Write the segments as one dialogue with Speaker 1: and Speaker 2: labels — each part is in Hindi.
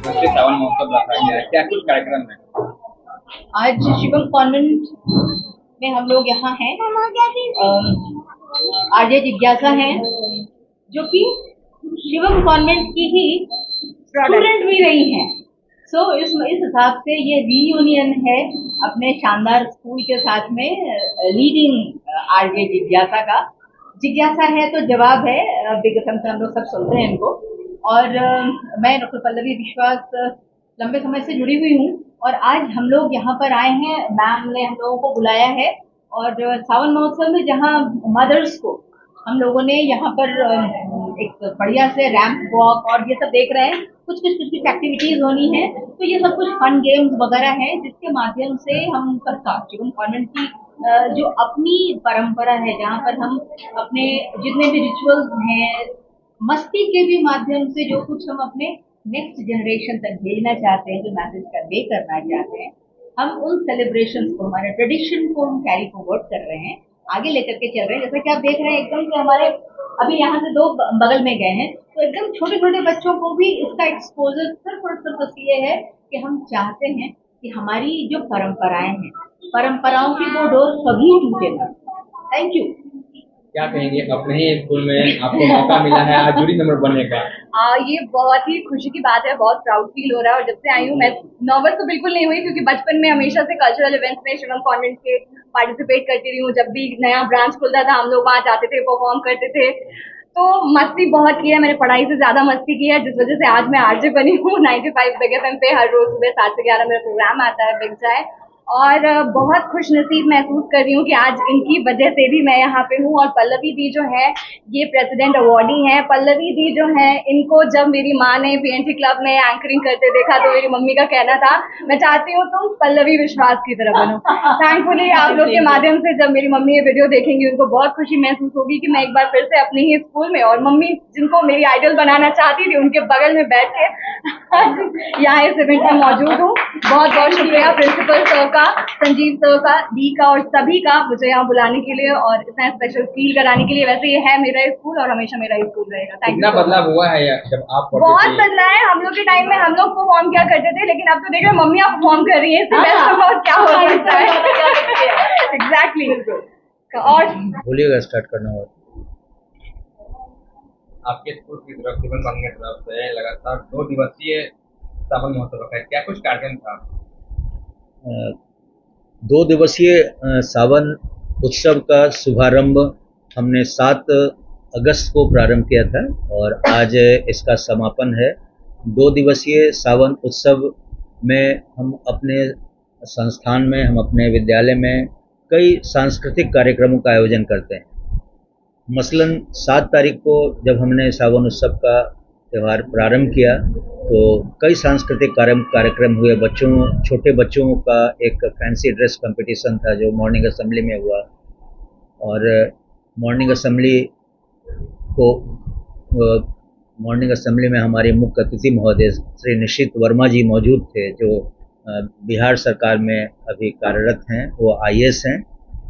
Speaker 1: दिवसीय सावन महोत्सव रखा गया है, क्या कुछ कार्यक्रम है?
Speaker 2: आज शिवम कॉन्वेंट में हम लोग यहाँ हैं। आर्य जिज्ञासा है जो कि शिवम कॉन्वेंट की ही स्टूडेंट भी रही हैं। इस हिसाब से ये रीयूनियन है अपने शानदार स्कूल के साथ में लीडिंग आर्य जिज्ञासा का। जिज्ञासा है तो जवाब है, विगतम से हम लोग सब सुनते हैं इनको। और मैं डॉक्टर पल्लवी विश्वास लंबे समय से जुड़ी हुई हूँ और आज हम लोग यहाँ पर आए हैं। मैम ने हम लोगों को बुलाया है और सावन महोत्सव में जहाँ मदर्स को हम लोगों ने यहाँ पर एक बढ़िया से रैंप वॉक और ये सब देख रहे हैं। कुछ एक्टिविटीज होनी है, तो ये सब कुछ फन गेम्स वगैरह हैं जिसके माध्यम से हम सबका शिवम कॉन्वेंट की जो अपनी परंपरा है, जहाँ पर हम अपने जितने भी रिचुअल्स हैं, मस्ती के भी माध्यम से जो कुछ हम अपने नेक्स्ट जनरेशन तक भेजना चाहते हैं, जो मैसेज कन्वे करना चाहते हैं, हम उन सेलिब्रेशंस को, हमारे ट्रेडिशन को हम कैरी फॉरवर्ड कर रहे हैं, आगे लेकर के चल रहे हैं। जैसा कि आप देख रहे हैं एकदम से हमारे अभी यहाँ से दो बगल में गए हैं, तो एकदम छोटे छोटे बच्चों को भी इसका एक्सपोजर सिर्फ और सिर्फ इसलिए है कि हम चाहते हैं कि हमारी जो परंपराएं हैं, परंपराओं की वो डोर कभी टूटे ना। Thank you.
Speaker 1: क्या कहेंगे, अपने ही स्कूल में आपको मौका मिला है आज जूरी मेंबर बनने का?
Speaker 3: ये बहुत ही खुशी की बात है, बहुत प्राउड फील हो रहा है। और जब से आई हूँ मैं नर्वस तो बिल्कुल नहीं हुई, क्योंकि बचपन में हमेशा से कल्चरल इवेंट्स में शिवम कॉन्वेंट के पार्टिसिपेट करती रही हूँ। जब भी नया ब्रांच खुलता था हम लोग वहाँ जाते थे, परफॉर्म करते थे, तो मस्ती बहुत की है। मैंने पढ़ाई से ज्यादा मस्ती की है, जिस वजह से आज मैं आरजे बनी हूँ 95 बिग एफएम पे। हर रोज सुबह 7 से 11 मेरा प्रोग्राम आता है बिग चाय, और बहुत खुश नसीब महसूस कर रही हूँ कि आज इनकी वजह से भी मैं यहाँ पे हूँ। और पल्लवी दी जो है ये प्रेसिडेंट अवार्डी हैं। पल्लवी दी जो है, इनको जब मेरी माँ ने पीएनटी क्लब में एंकरिंग करते देखा तो मेरी मम्मी का कहना था, मैं चाहती हूँ तुम पल्लवी विश्वास की तरह बनो। थैंकफुली आप लोग के माध्यम से जब मेरी मम्मी ये वीडियो देखेंगी, उनको बहुत खुशी महसूस होगी कि मैं एक बार फिर से अपने ही स्कूल में, और मम्मी जिनको मेरी आइडल बनाना चाहती थी उनके बगल में बैठ के यहाँ इस इवेंट में मौजूद हूँ। बहुत बहुत शुक्रिया प्रिंसिपल सर का, संजीव सर का, दी का और सभी का मुझे यहाँ बुलाने के लिए और इतना स्पेशल फील कराने के लिए। वैसे ये है मेरा स्कूल और हमेशा मेरा स्कूल रहेगा। Thank you.
Speaker 1: बदलाव हुआ है जब आप
Speaker 3: बहुत बदला है। हम लोग के टाइम में हम लोग परफॉर्म क्या करते थे, लेकिन अब तो देख रहे मम्मियाँ परफॉर्म कर रही है, इससे बेस्ट और क्या हो सकता है। एग्जैक्टली। और
Speaker 4: बोलिएगा, स्टार्ट करना हो।
Speaker 1: आपके स्कूल की तरफ शिवम कॉन्वेंट की तरफ से लगातार 2 दिवसीय सावन महोत्सव रखा है, क्या कुछ कार्यक्रम था?
Speaker 4: 2 दिवसीय सावन उत्सव का शुभारंभ हमने 7 अगस्त को प्रारंभ किया था और आज इसका समापन है। 2 दिवसीय सावन उत्सव में हम अपने संस्थान में, हम अपने विद्यालय में कई सांस्कृतिक कार्यक्रमों का आयोजन करते हैं। मसलन 7 तारीख को जब हमने सावन उत्सव का त्यौहार प्रारंभ किया तो कई सांस्कृतिक कार्यक्रम हुए। छोटे बच्चों का एक फैंसी ड्रेस कंपटीशन था जो मॉर्निंग असेंबली में हुआ, और मॉर्निंग असेंबली में हमारे मुख्य अतिथि महोदय श्री निशित वर्मा जी मौजूद थे, जो बिहार सरकार में अभी कार्यरत हैं। वो आईएएस हैं,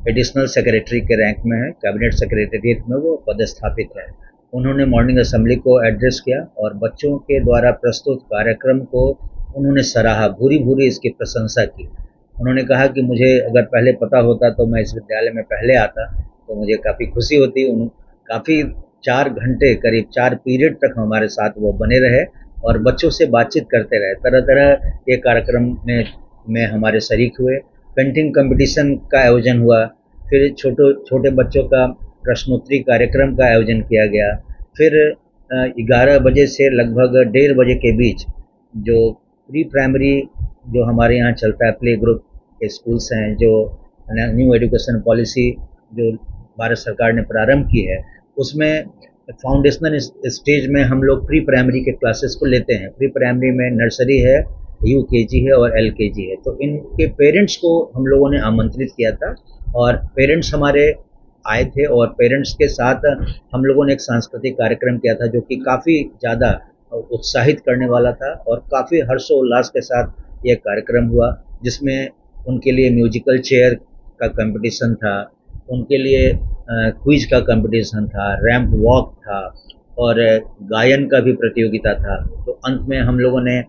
Speaker 4: एडिशनल सेक्रेटरी के रैंक में है, कैबिनेट सेक्रेटरीट में वो पदस्थापित है। उन्होंने मॉर्निंग असेंबली को एड्रेस किया और बच्चों के द्वारा प्रस्तुत कार्यक्रम को उन्होंने सराहा, भूरी भूरी इसकी प्रशंसा की। उन्होंने कहा कि मुझे अगर पहले पता होता तो मैं इस विद्यालय में पहले आता तो मुझे काफ़ी खुशी होती। काफ़ी 4 घंटे, करीब 4 पीरियड तक हमारे साथ वो बने रहे और बच्चों से बातचीत करते रहे। तरह तरह के कार्यक्रम में हमारे शरीक हुए। पेंटिंग कंपटीशन का आयोजन हुआ, फिर छोटे बच्चों का प्रश्नोत्तरी कार्यक्रम का आयोजन किया गया। फिर 11 बजे से लगभग 1:30 बजे के बीच जो प्री प्राइमरी जो हमारे यहाँ चलता है, प्ले ग्रुप के स्कूल्स हैं, जो न्यू एजुकेशन पॉलिसी जो भारत सरकार ने प्रारंभ की है, उसमें फाउंडेशनल स्टेज में हम लोग प्री प्राइमरी के क्लासेस को लेते हैं। प्री प्राइमरी में नर्सरी है, यूकेजी है और एलकेजी है। तो इनके पेरेंट्स को हम लोगों ने आमंत्रित किया था और पेरेंट्स हमारे आए थे और पेरेंट्स के साथ हम लोगों ने एक सांस्कृतिक कार्यक्रम किया था जो कि काफ़ी ज़्यादा उत्साहित करने वाला था और काफ़ी हर्षोल्लास के साथ ये कार्यक्रम हुआ, जिसमें उनके लिए म्यूजिकल चेयर का कंपटीशन था, उनके लिए क्विज का कंपटीशन था, रैंप वॉक था और गायन का भी प्रतियोगिता था। तो अंत में हम लोगों ने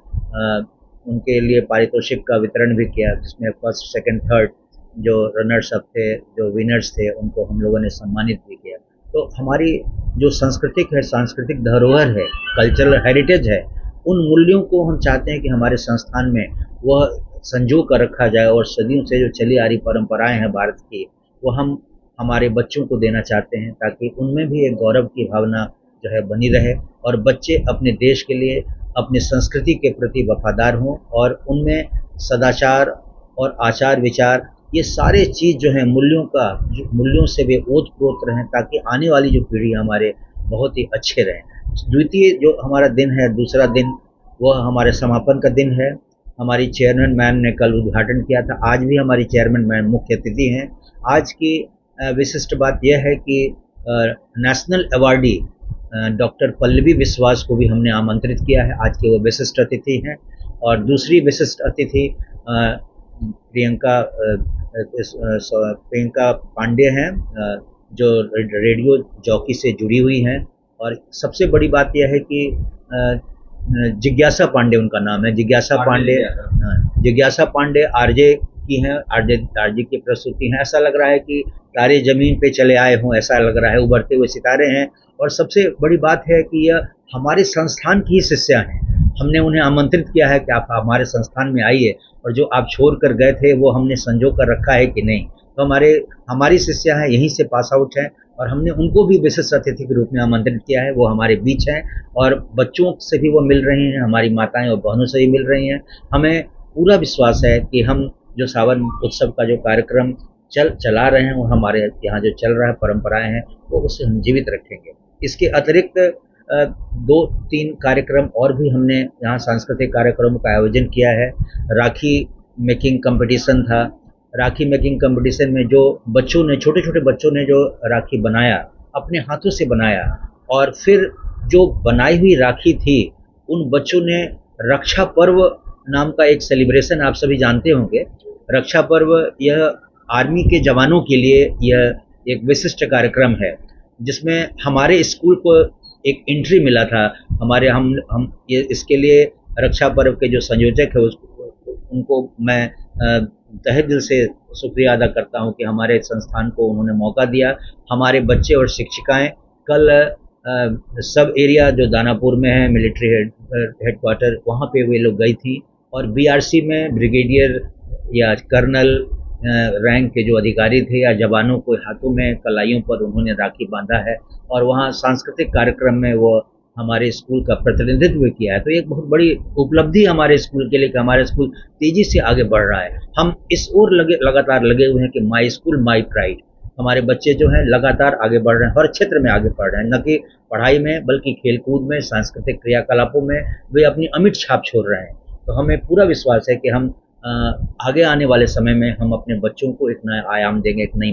Speaker 4: उनके लिए पारितोषिक का वितरण भी किया, जिसमें फर्स्ट, सेकंड, थर्ड जो रनर्स अप थे, जो विनर्स थे, उनको हम लोगों ने सम्मानित भी किया। तो हमारी जो सांस्कृतिक धरोहर है, कल्चरल हेरिटेज है, उन मूल्यों को हम चाहते हैं कि हमारे संस्थान में वह संजो कर रखा जाए, और सदियों से जो चली आ रही परंपराएं हैं भारत की, वो हम हमारे बच्चों को देना चाहते हैं, ताकि उनमें भी एक गौरव की भावना जो है बनी रहे, और बच्चे अपने देश के लिए, अपनी संस्कृति के प्रति वफादार हों, और उनमें सदाचार और आचार विचार, ये सारे चीज़ जो है मूल्यों से वे ओत-प्रोत रहें, ताकि आने वाली जो पीढ़ी हमारे बहुत ही अच्छे रहें। द्वितीय जो हमारा दिन है, दूसरा दिन, वह हमारे समापन का दिन है। हमारी चेयरमैन मैम ने कल उद्घाटन किया था, आज भी हमारी चेयरमैन मैम मुख्य अतिथि हैं। आज की विशिष्ट बात यह है कि नेशनल अवार्डी डॉक्टर पल्लवी विश्वास को भी हमने आमंत्रित किया है, आज के वो विशिष्ट अतिथि हैं। और दूसरी विशिष्ट अतिथि प्रियंका पांडे हैं, जो रेडियो जॉकी से जुड़ी हुई हैं। और सबसे बड़ी बात यह है कि जिज्ञासा पांडे उनका नाम है, जिज्ञासा पांडे आरजे की हैं, आरजे की प्रस्तुति हैं। ऐसा लग रहा है कि तारे जमीन पे चले आए हों, ऐसा लग रहा है, उभरते हुए सितारे हैं। और सबसे बड़ी बात है कि यह हमारे संस्थान की ही शिष्या हैं। हमने उन्हें आमंत्रित किया है कि आप हमारे संस्थान में आइए, और जो आप छोड़ कर गए थे वो हमने संजो कर रखा है कि नहीं। तो हमारी शिष्या हैं, यहीं से पास आउट हैं, और हमने उनको भी विशिष्ट अतिथि के रूप में आमंत्रित किया है। वो हमारे बीच हैं, और बच्चों से भी वो मिल रही हैं, हमारी माताएं और बहनों से भी मिल रही हैं। हमें पूरा विश्वास है कि हम जो सावन उत्सव का जो कार्यक्रम चला रहे हैं, वो हमारे यहाँ जो चल रहा है, परंपराएं हैं, वो उसे हम जीवित रखेंगे। इसके अतिरिक्त 2-3 कार्यक्रम और भी हमने यहाँ सांस्कृतिक कार्यक्रमों का आयोजन किया है। राखी मेकिंग कंपटीशन था। राखी मेकिंग कंपटीशन में जो छोटे छोटे बच्चों ने जो राखी बनाया, अपने हाथों से बनाया, और फिर जो बनाई हुई राखी थी, उन बच्चों ने रक्षा पर्व नाम का एक सेलिब्रेशन, आप सभी जानते होंगे, रक्षा पर्व, यह आर्मी के जवानों के लिए यह एक विशिष्ट कार्यक्रम है, जिसमें हमारे स्कूल को एक एंट्री मिला था। हम ये इसके लिए रक्षा पर्व के जो संयोजक है, उनको मैं तहे दिल से शुक्रिया अदा करता हूं कि हमारे संस्थान को उन्होंने मौका दिया। हमारे बच्चे और शिक्षिकाएं कल सब एरिया जो दानापुर में है, मिलिट्री हेडक्वार्टर, वहाँ पे वे लोग गई थी, और बीआरसी में ब्रिगेडियर या कर्नल रैंक के जो अधिकारी थे या जवानों को हाथों में कलाइयों पर उन्होंने राखी बांधा है, और वहाँ सांस्कृतिक कार्यक्रम में वो हमारे स्कूल का प्रतिनिधित्व किया है। तो एक बहुत बड़ी उपलब्धि हमारे स्कूल के लिए कि हमारा स्कूल तेजी से आगे बढ़ रहा है। हम इस ओर लगातार लगे हुए हैं कि माई स्कूल माई प्राइड। हमारे बच्चे जो हैं लगातार आगे बढ़ रहे हैं, हर क्षेत्र में आगे बढ़ रहे हैं, न कि पढ़ाई में बल्कि खेलकूद में, सांस्कृतिक क्रियाकलापों में वे अपनी अमिट छाप छोड़ रहे हैं। तो हमें पूरा विश्वास है कि हम आगे आने वाले समय में हम अपने बच्चों को एक नया आयाम देंगे, एक नई